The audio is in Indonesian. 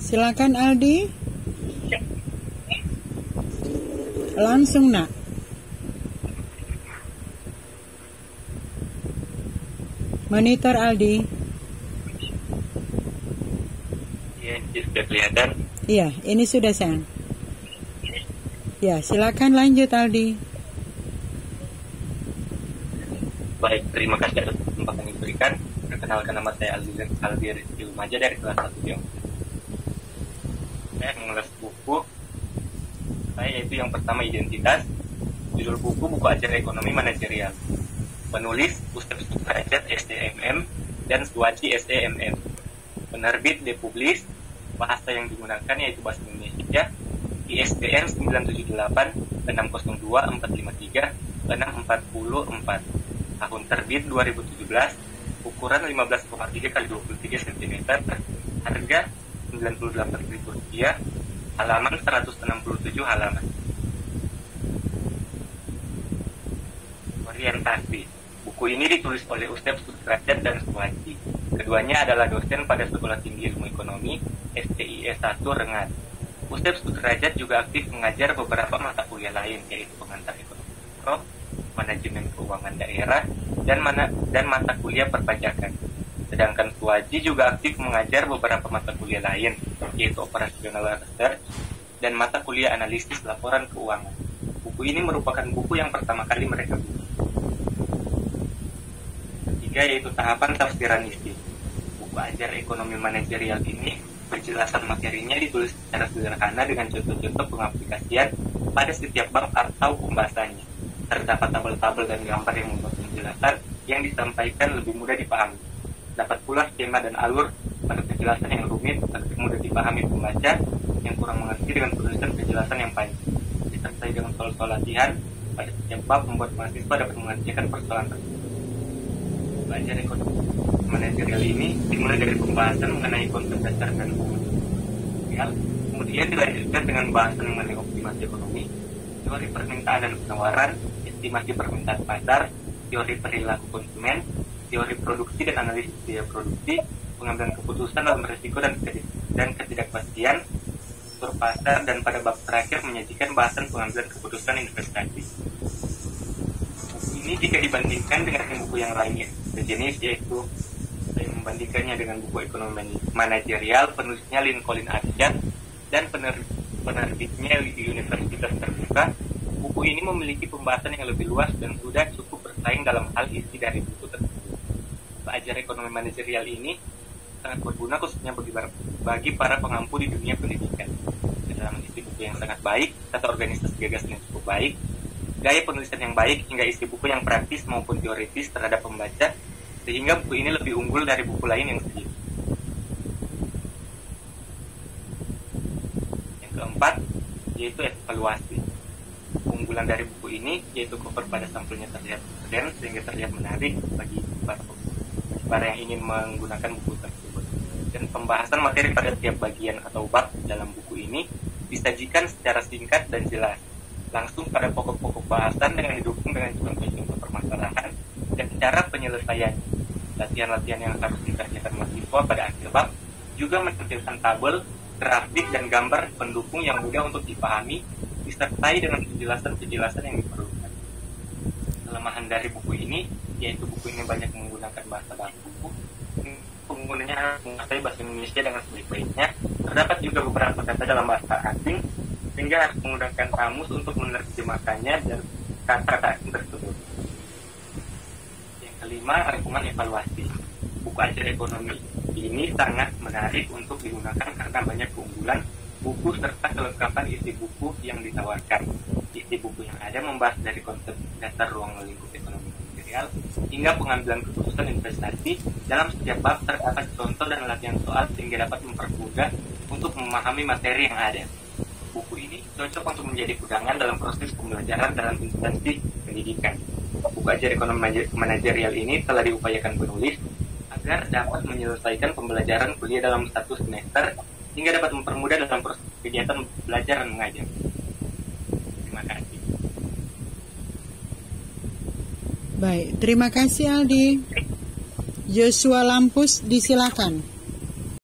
Silakan Aldi. Langsung nak. Monitor Aldi. Iya, sudah kelihatan. Iya, ini sudah sayang. Ya, silakan lanjut Aldi. Baik, terima kasih atas kesempatan yang diberikan. Perkenalkan, nama saya Aldi Rizky Lumaja dari kelas 1 Tiongkok. Saya mengulas buku saya, yaitu yang pertama identitas. Judul buku ajar ekonomi manajerial. Penulis Ustadz Sudrajat SDMM dan Suwaji SDMM. Penerbit Depublis. Bahasa yang digunakan yaitu bahasa Indonesia. ISBN 978 602 453 644. Tahun terbit 2017. Ukuran 15,3 x 23 cm. Harga Rp98.000. Halaman 167 halaman. Orientasi. Buku ini ditulis oleh Ustadz Sudrajat dan Suwaji. Keduanya adalah dosen pada Sekolah Tinggi Ilmu Ekonomi STIE 1 Rengat. Ustadz Sudrajat juga aktif mengajar beberapa mata kuliah lain, yaitu pengantar ekonomi makro, manajemen keuangan daerah, dan mata kuliah perpajakan. Sedangkan Suwaji juga aktif mengajar beberapa mata kuliah lain, yaitu operasional research dan mata kuliah analisis laporan keuangan. Buku ini merupakan buku yang pertama kali mereka buat. Ketiga, yaitu tahapan tafsiran isi. Buku ajar ekonomi manajerial ini penjelasan materinya ditulis secara sederhana dengan contoh-contoh pengaplikasian pada setiap bab atau pembahasannya. Terdapat tabel-tabel dan gambar yang membuat penjelasan yang disampaikan lebih mudah dipahami. Dapat pula skema dan alur pada penjelasan yang rumit agar mudah dipahami pembaca yang kurang mengerti dengan penulisan penjelasan yang panjang. Disertai dengan soal-soal latihan pada setiap bab membuat mahasiswa dapat mengerjakan persoalan tersebut. Belajar ekonomi manajerial ini dimulai dari pembahasan mengenai konsep dasar dan manajerial, kemudian dilanjutkan dengan bahasan mengenai optimasi ekonomi, teori permintaan dan penawaran, estimasi permintaan pasar, teori perilaku konsumen, teori produksi dan analisis biaya produksi, pengambilan keputusan dalam risiko dan ketidakpastian, struktur pasar, dan pada bab terakhir menyajikan bahasan pengambilan keputusan investasi. Ini jika dibandingkan dengan buku yang lainnya sejenis, yaitu saya membandingkannya dengan buku ekonomi manajerial penulisnya Lincoln Arsyad dan penerbitnya di Universitas Terbuka. Buku ini memiliki pembahasan yang lebih luas dan sudah cukup bersaing dalam hal isi dari buku tersebut. Ajar ekonomi manajerial ini sangat berguna khususnya bagi para pengampu di dunia pendidikan. Dalam isi buku yang sangat baik, tata organisasi gagasan yang cukup baik, gaya penulisan yang baik, hingga isi buku yang praktis maupun teoritis terhadap pembaca, sehingga buku ini lebih unggul dari buku lain yang sejenis. Yang keempat, yaitu evaluasi. Keunggulan dari buku ini yaitu cover pada sampulnya terlihat keren sehingga terlihat menarik bagi para yang ingin menggunakan buku tersebut. Dan pembahasan materi pada setiap bagian atau bab dalam buku ini disajikan secara singkat dan jelas, langsung pada pokok-pokok bahasan dengan didukung dengan contoh-contoh permasalahan dan cara penyelesaian. Latihan-latihan yang harus dikerjakan mahasiswa pada akhir bab juga menampilkan tabel, grafik, dan gambar pendukung yang mudah untuk dipahami, disertai dengan penjelasan-penjelasan yang diperlukan. Kelemahan dari buku ini yaitu buku ini banyak menggunakan bahasa baku. Penggunanya harus menguasai bahasa Indonesia dengan sebaik-baiknya. Terdapat juga beberapa kata dalam bahasa asing sehingga harus menggunakan kamus untuk menerjemahkannya dan kata-kata asing tersebut. Yang kelima, rangkuman evaluasi. Buku ajar ekonomi ini sangat menarik untuk digunakan karena banyak keunggulan buku serta kelengkapan isi buku yang ditawarkan. Isi buku yang ada membahas dari konsep dasar ruang lingkup ekonomi manajerial hingga pengambilan keputusan investasi. Dalam setiap bab terdapat contoh dan latihan soal sehingga dapat mempermudah untuk memahami materi yang ada. Buku ini cocok untuk menjadi pegangan dalam proses pembelajaran dalam instansi pendidikan. Buku ajar ekonomi manajerial ini telah diupayakan penulis agar dapat menyelesaikan pembelajaran kuliah dalam satu semester hingga dapat mempermudah dalam proses kegiatan belajar dan mengajar. Terima kasih. Baik, terima kasih Aldi. Joshua Lampus, disilakan.